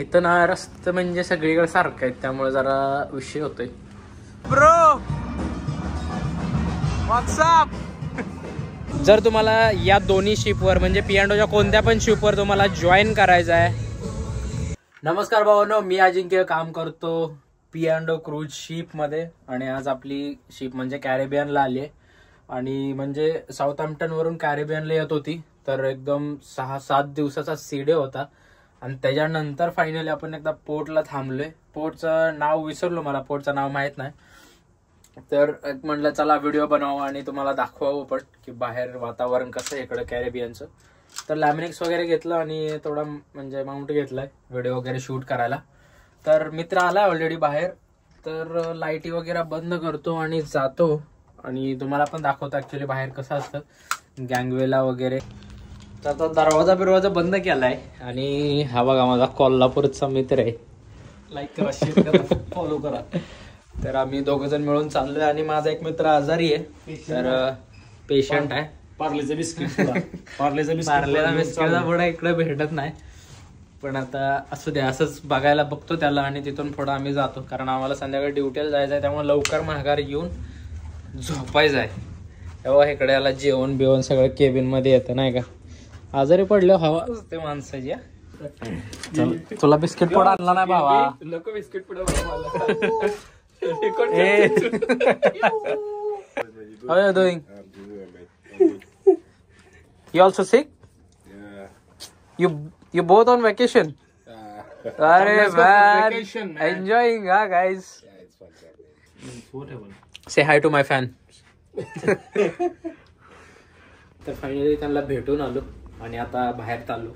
इथं ना रस्ते म्हणजे सगळीकडे सारखं आहेत, त्यामुळे जरा विषय होतोय. Bro WhatsApp. जर तुम्हाला या दोन्ही शिपवर म्हणजे पियांडोच्या कोणत्या पण शिपवर तुम्हाला जॉईन करायचं आहे. नमस्कार भावांनो, मी अजिंक्य काम करतो पियांडो क्रूज शिप मध्ये आणि आज आपली शिप म्हणजे कॅरेबियनला आली आहे. आणि म्हणजे साऊथहॅम्प्टन वरून कॅरेबियनला येत होती, तर एकदम 6-7 दिवसाचा सी डे होता. आणि त्याच्यानंतर फायनली आपण एकदा पोर्टला थांबलोय. पोर्टचं नाव विसरलो, मला पोर्टचं नाव माहित नाही. तर म्हटलं चला व्हिडिओ बनवावा आणि तुम्हाला दाखवावं पण की बाहेर वातावरण कसं आहे इकडे कॅरेबियनचं. तर लॅमिनिक्स वगैरे घेतलं आणि थोडा म्हणजे माउंट घेतलाय व्हिडिओ वगैरे शूट करायला. तर मित्र आलाय ऑलरेडी बाहेर, तर लाईटी वगैरे बंद करतो आणि जातो आणि तुम्हाला पण दाखवतो ऍक्च्युली बाहेर कसं असतं गँगवेला वगैरे. तर आता दरवाजा बंद केलाय आणि हा बघा माझा कोल्हापूरचा मित्र आहे. लाईक करा, शेअर करा, फॉलो करा. तर आम्ही दोघंजण मिळून चाललोय आणि माझा एक मित्र आजारी आहे, तर पेशंट आहे. पार्लेचा बिस्किटचा पुढा इकडे भेटत नाही, पण आता असू द्या, असंच बघायला बघतो त्याला आणि तिथून पुढे आम्ही जातो, कारण आम्हाला संध्याकाळी ड्युटीला जायचं आहे. त्यामुळे लवकर माघार येऊन झोपायचं आहे. तेव्हा इकडे याला जेवण बिवण सगळं केबिन मध्ये येतं नाही का. आजारी पडले हवा असते माणसाची. तुला बिस्किट पुडा आणला नाही भावा? नको बिस्किट पुडा. How are you doing? You also sick? You both on vacation? Arey man, enjoying guys. Say hi to my fan. तर फायनली त्यांना भेटून आलो आणि आता बाहेर चाललो.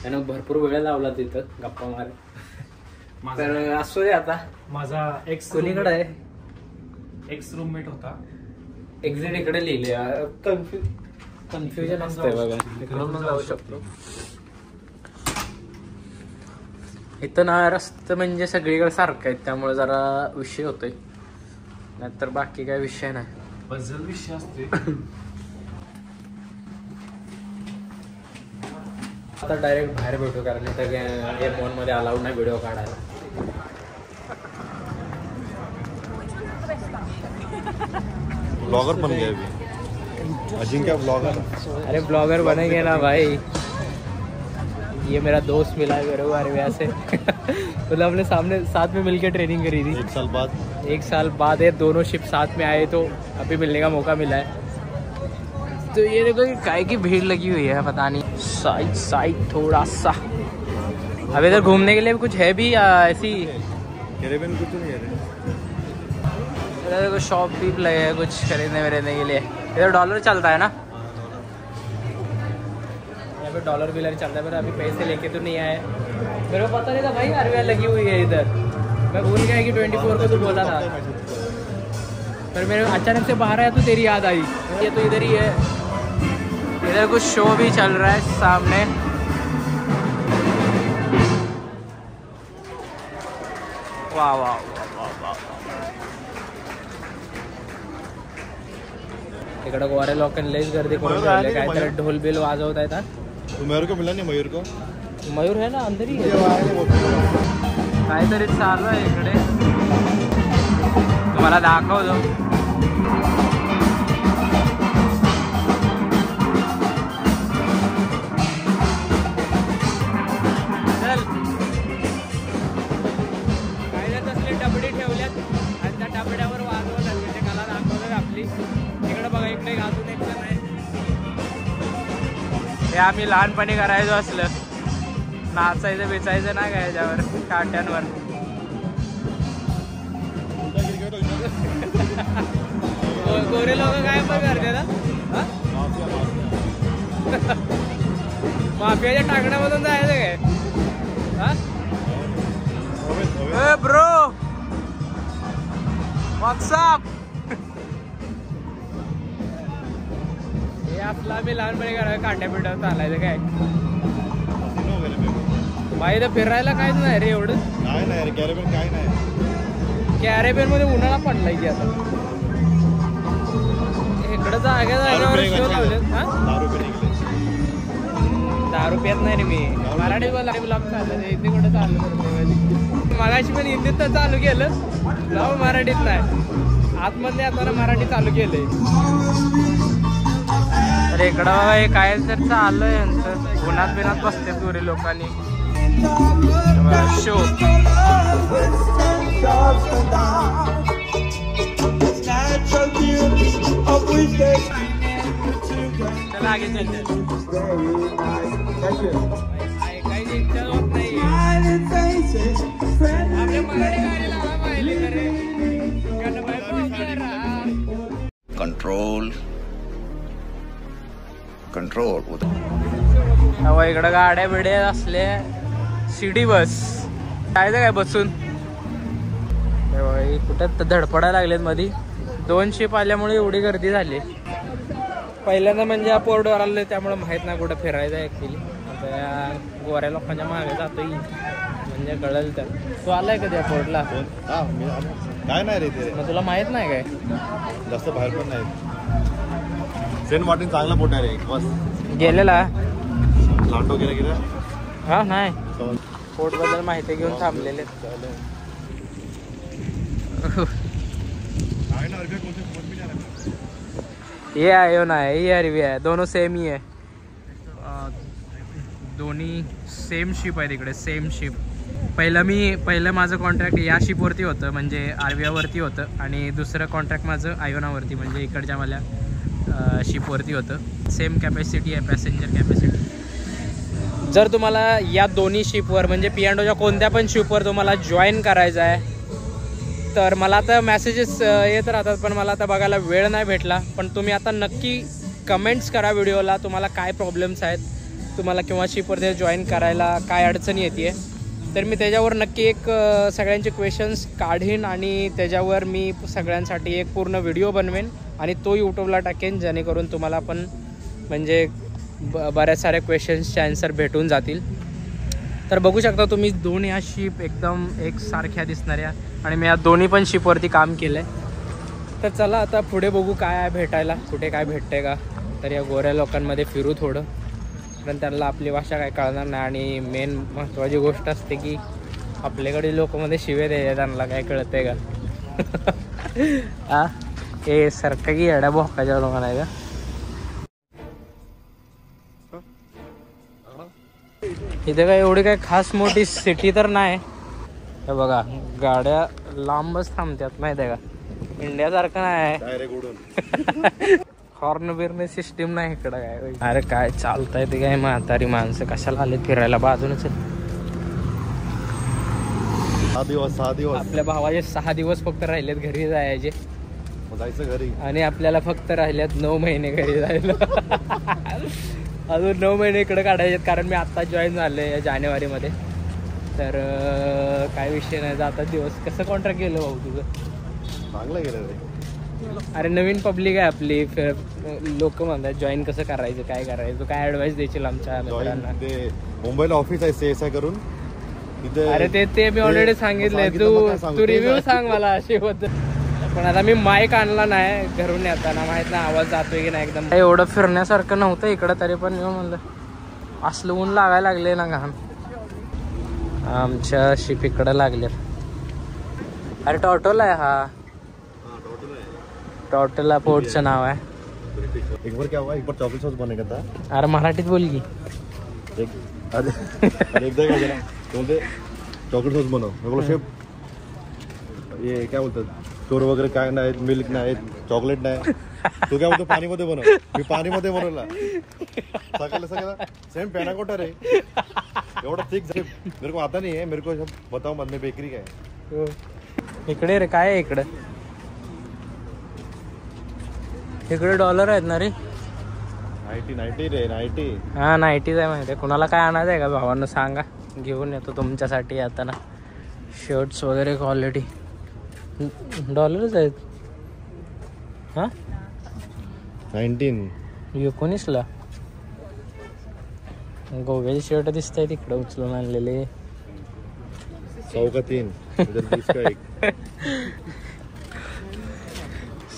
त्यानं भरपूर वेळ लावला तिथं गप्पा मारे. तर असू दे आता. माझा एक्स कोणीकडे आहे? एक्स रूममेट होता. एक्झिट इकडे लिहिले. कन्फ्युजन असतंय बघा. इकडून जाऊ शकतो. इथं ना रस्ते म्हणजे सगळीकडे सारखं आहेत, त्यामुळे जरा विषय होतोय, नाहीतर बाकी काय विषय नाही. बजल विषय असते. आता डायरेक्ट बाहेर भेटू, कारण इथं फोन मध्ये अलाउड नाही व्हिडिओ काढायला. ब्लॉगर बन गया अभी अजिंक्य ब्लॉगर. अरे ब्लॉगर बनेंगे ना भाई. ये मेरा दोस्त मिला है मेरे को अरविया से. मतलब हमने साथ में मिलकर ट्रेनिंग करी थी. 1 साल बाद ये दोनों शिप साथ में आए, तो अभी मिलने का मौका मिला है. तो ये देखो कि काय की भीड़ लगी हुई है, पता नहीं. साइड थोड़ा सा. अब इधर घूमने के लिए कुछ है भी ऐसी? कैरेबियन कुछ नहीं है. इधर देखो शॉप भी लगे है कुछ खरीदने वरीदने के लिए. इधर डॉलर चलता है ना, यहाँ पे डॉलर बिलर चलता है. पर अभी पैसे लेके तो नहीं आए. मेरे को पता नहीं था भाई आरबीआई लगी हुई है इधर. मैं भूल गया कि 24 को तो बोला था, पर मेरे अचानक से बाहर आया तो तेरी याद आई. ये तो इधर ही है. इधर कुछ शो भी चल रहा है सामने. वाह वाह वाह वाह. इकडे गोरे लोकांना लईच गर्दी करून ठेवली. काहीतरी ढोल बिल वाजवत आहेत. मयूर को मिला नहीं. मयूर को मयूर है ना अंदर ही. काहीतरी चालू आहे इकडे, तुम्हाला दाखवतो. काही तसले डबडी ठेवल्यात आणि त्या डबड्यावर वाजवतात, म्हणजे मला दाखवतात आपली. इकडे बघा, इकडे घालून एक जण आहे. हे आम्ही लहानपणी करायचो असलं, नाचायचं बेचायचं ना काय याच्यावर काट्यांवर. गोरे लोक काय पण करते ना, माफियाच्या टाकण्यामधून जायचं काय. Bro WhatsApp. हे आपला आम्ही लहानपणी करायचं, कांड्या पिठावर चालायचं काय. बाई तर फिरायला काहीच नाही रे एवढं. नाही कॅरेबियन काय नाही. कॅरेबियन मध्ये उन्हाळा पडलाय की आता. इकडं जागेवर शो लावले. दारू पित नाही रे मी. मराठीत बोला ब्लॉग चालू हिंदी कुठं चालू करतो. मगाशी पण हिंदीत तर चालू केलं ब्लॉग, मराठीत नाही. आतमध्ये आता मराठी चालू केलंय. अरे इकडं बाबा हे काय तर चाललंय यांचं. उन्हात बिनात बसते पुरे लोकांनी. शो चला आगे चलते. काही इच्छा होत नाही. आपल्या मराठी गाडीला पाहिले करे कंट्रोल हवा. इकडं गाड्या बिड्या असल्या. सिटी बस काय काय बसून कुठं धडपडायला लागलेत मध्ये. 2 शिप आल्यामुळे एवढी गर्दी झाली. पहिल्यांदा म्हणजे पोर्टवर आले त्यामुळे माहित नाही कुठं फिरायचं आहे ऍक्च्युली. आता गोऱ्या लोकांच्या मागे जातोय म्हणजे कळेल. तर तू आलाय कधी या पोर्टला? काय नाही रे ते. मग तुला माहित नाही काय? जास्त बाहेर पण नाही. सेंट मार्टिन चांगला पोट आहे रे. बस गेलेला लांडो गेला हा नाही. पोर्ट बद्दल माहिती घेऊन थांबलेले. ये आयो ना ये अरबी आहे. दोनों सेम ही आहे. दोन्ही सेम शिप आहे तिकडे. Same ship. पहिलं माझं कॉन्ट्रॅक्ट या शिपवरती होतं म्हणजे आरबीआयवरती होतं. आणि दुसरं कॉन्ट्रॅक्ट माझं आयोनावरती म्हणजे इकडच्या मला शिपवरती होतं. सेम कॅपॅसिटी आहे, पॅसेंजर कॅपॅसिटी. जर तुम्हाला या दोन्ही शिपवर म्हणजे पियांडोच्या कोणत्या पण शिपवर तुम्हाला जॉईन करायचं आहे तर मला आता मेसेजेस येत राहतात पण मला आता बघायला वेळ नाही भेटला. पण तुम्ही आता नक्की कमेंट्स करा व्हिडिओला तुम्हाला काय प्रॉब्लेम्स आहेत, तुम्हाला किंवा शिपवरती जॉईन करायला काय अडचणी येते. तर मी त्याच्यावर नक्की एक सगळ्यांचे क्वेश्चन्स काढीन आणि त्याच्यावर मी सगळ्यांसाठी एक पूर्ण व्हिडिओ बनवेन आणि तो यूट्यूबला टाकेन जेणेकरून तुम्हाला पण म्हणजे बऱ्याच साऱ्या क्वेश्चन्सचे आन्सर भेटून जातील. तर बघू शकता तुम्ही दोन या शिप एकदम एकसारख्या दिसणाऱ्या आणि मी या दोन्ही पण शिपवरती काम केलं आहे. तर चला आता पुढे बघू काय आहे भेटायला, कुठे काय भेटते का. तर या गोऱ्या लोकांमध्ये फिरू थोडं कारण त्यांना आपली भाषा काय कळणार नाही आणि मेन महत्त्वाची गोष्ट असते की आपल्याकडे लोकमध्ये शिवे द्यायचे त्यांना काय कळतंय का. हा हे सारखं की येड्या भोकाच्या लोकांना आहे का. इथे काय एवढी काय खास मोठी सिटी तर नाही. हे बघा गाड्या लांबच थांबतात माहिती आहे का. इंडियासारखं नाही. हॉर्न बिर्न सिस्टीम नाही इकडं काय. अरे काय चालतंय ते काय म्हातारी माणसं कशाला आले फिरायला बाजूनच. 6 दिवस आपल्या भावाचे 6 दिवस फक्त राहिलेत घरी जायचे. जायचं घरी आणि आपल्याला फक्त राहिल्यात 9 महिने घरी जायला. अजून 9 महिने इकडे काढायचे कारण मी आत्ता जॉईन झाले या जानेवारीमध्ये. तर काय विषय नाही जातात दिवस. कसं कॉन्ट्रॅक्ट केलं भाऊ तुझं? चांगलं गेलं रे. अरे नवीन पब्लिक आहे आपली, लोक म्हणतात जॉईन कसं करायचं काय करायचं, काय ऍडवाइस द्यायची आमच्या मित्रांना. ते मुंबईला ऑफिस आहे CSI करून तिथे. अरे ते मी ऑलरेडी सांगितलंय. तू रिव्ह्यू सांग मला अशी बद्दल. पण आता मी माईक आणला नाही घरून येताना, माहित नाही आवाज जातोय की नाही. एकदम एवढं फिरण्यासारखं नव्हतं इकडं तरी पण म्हणलं असलं ऊन लागायला लागले ना घाम. आमच्या शिप इकडं लागल्यात. अरे टॉटोला आहे हा. टॉटोला पोर्टचं नाव आहे. एक बार क्या हुआ, एक बार चॉकलेट सॉस बनेगा था. अरे मराठीत बोल की. एकदा काय झालं बोलते चॉकलेट सॉस बनव. मैं बोला शेफ ये क्या बोलतात चोर वगैरे काय नाही, मिल्क नाही, चॉकलेट नाही. तू काय बोलतो पाणीमध्ये बनव. मी पाणीमध्ये बनवला. सगळं सेम पॅनाकोटा रे. एवढा थिक मेरे को आता नहीं है. मेरे को बताओ मधले बेकरी काय. इकडे रे काय आहे इकडं. इकडे डॉलर आहेत ना रे. 90 रे 90. हा 90 आहे माहिती आहे. कुणाला काय आणायचं आहे का भावांना सांगा, घेऊन येतो तुमच्यासाठी येताना. शर्ट्स वगैरे क्वालिटी डॉलरच आहेत. हा 19 19ला गोव्याचे शर्ट दिसत आहेत तिकडे उचलून आणलेले. 100 का 3 20 का 1.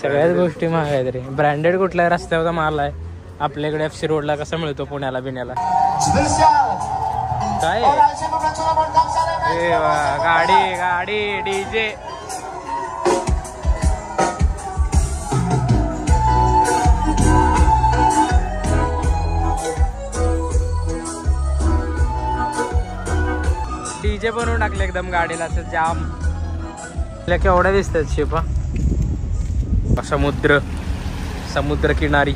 सगळ्याच गोष्टी महाग आहेत रे. ब्रँडेड कुठल्या रस्त्यावर माल आहे आपल्याकडे. FC रोडला कसा मिळतो पुण्याला बिण्याला. काय ए वा, गाडी गाडी डीजे डीजे बनवून टाकले एकदम गाडीला असं जाम. केवढ्या दिसतात शिपा समुद्र समुद्र किनारी.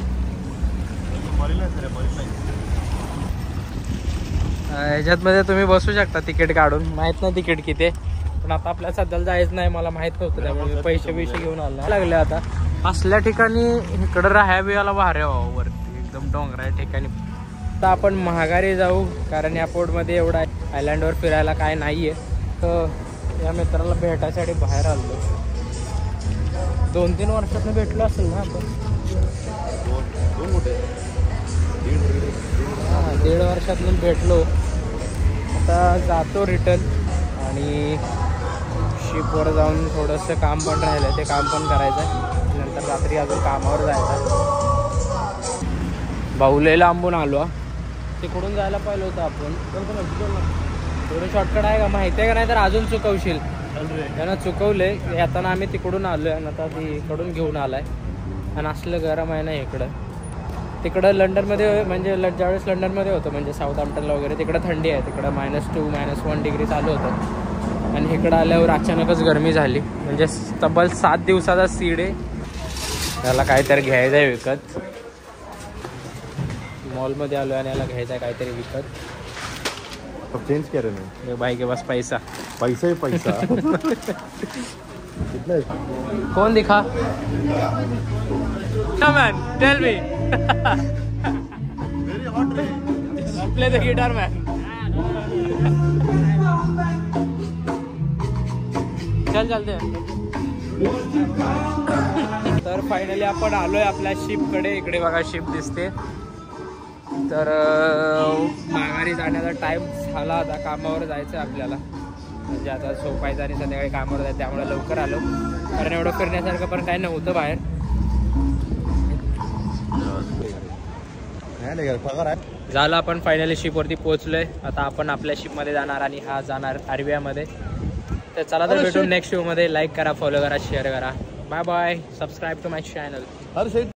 ह्याच्यातमध्ये तुम्ही बसू शकता तिकीट काढून. माहित नाही तिकीट किती आहे, पण आता आपल्याला सध्याला जायचं नाही. मला माहित नव्हतं त्यामुळे पैसे घेऊन आलो लागले. आता असल्या ठिकाणी इकडं राहाय बियाला भारे व्हावं वरती एकदम डोंगरा ठिकाणी. आता आपण महागारी जाऊ कारण या पोर्टमध्ये एवढा आयलँडवर फिरायला काय नाहीये. तर या मित्राला भेटायसाठी बाहेर आलो. 2-3 वर्षातनं भेटलो असेल ना आपण. 1.5 वर्षातून भेटलो. आता जातो रिटर्न आणि शिपवर जाऊन थोडंसं काम पण राहिलं ते काम पण करायचं आहे. नंतर रात्री अजून कामावर जायचं. बाहुले लांबून आलो. तिकडून जायला पाहिलं होतं आपण. थोडं शॉर्टकट आहे का माहिती आहे का? नाही तर अजून चुकवशील. त्यांना चुकवले येताना आम्ही तिकडून आलो आहे. आता तिकडून घेऊन आलाय आणि असलं गरम आहे ना इकडं. तिकडं लंडनमध्ये म्हणजे ज्यावेळेस लंडनमध्ये होतं म्हणजे साऊथ हॅम्प्टनला वगैरे तिकडं थंडी आहे. तिकडं -2 -1 डिग्री चालू होतं आणि इकडं आल्यावर अचानकच गरमी झाली. म्हणजे तब्बल 7 दिवसाचा सीड आहे. त्याला काहीतरी घ्यायचं आहे विकत. मॉलमध्ये आलो आणि याला घ्यायचं आहे काहीतरी विकत. चेंज क्या रहे भाई के पास पैसा पैसा ही पैसा. कितना है? कौन दिखा? Man tell me. Play the guitar man. चल चलते. तर फायनली आपण आलोय आपल्या शिपकडे. इकडे बघा शिप दिसते. तर माघारी जाण्याचा टाईम झाला. आता कामावर जायचं आपल्याला. म्हणजे आता झोपायचं आणि संध्याकाळी कामावर जायचं त्यामुळे लवकर आलो कारण एवढं फिरण्यासारखं पण काही नव्हतं बाहेर. झालं आपण फायनली शिपवरती पोहोचलोय. आता आपण आपल्या शिपमध्ये जाणार आणि हा जाणार अरेबियामध्ये. तर चला तर भेटून नेक्स्ट शोमध्ये. लाईक करा, फॉलो करा, शेअर करा. Bye bye. Subscribe to my channel.